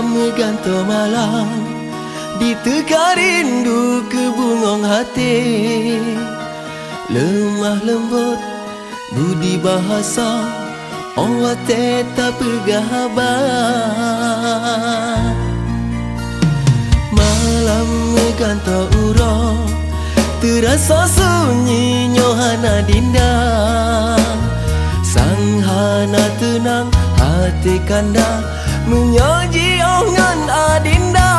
Ganto malam ditegak rindu ke bungong hati, lemah lembut budi bahasa awak tetap bergahabat. Malam ganto uro terasa sunyi nyohana dinda, sang hana tenang hati kanda menyaji ongan adinda.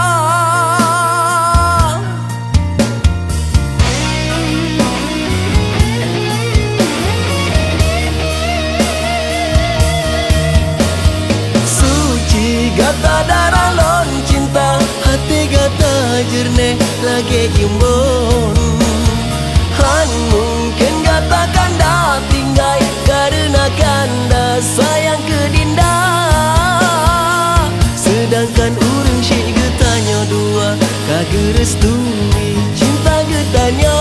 Suci gata darah lon cinta, hati gata jernih lagi jimbon. Han mungkin gata kanda tinggal karena kanda sayang ke dinda, sedangkan urang syik getanya dua kage restui cinta getanya.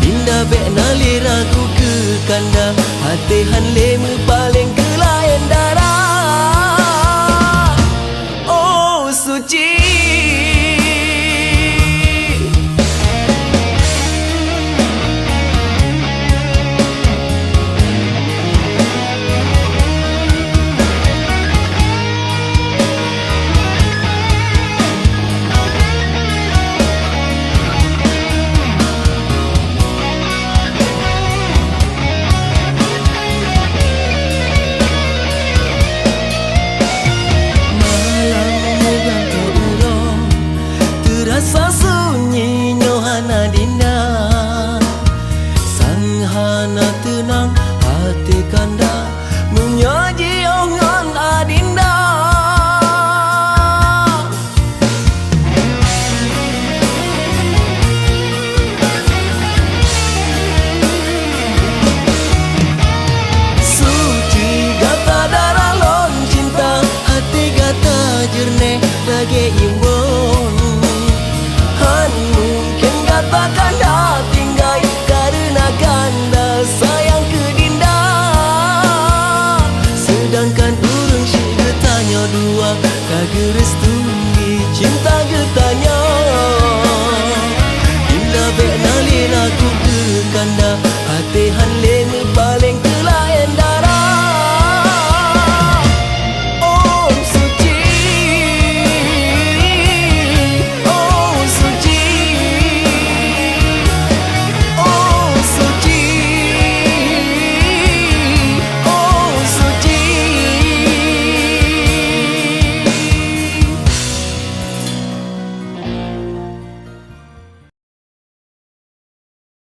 Dinda bek nali ragu ke kanda, hati han leme paling ke lain darah. Oh suci rasa sunyi nyohana dinda, sang hana tenang hati kanda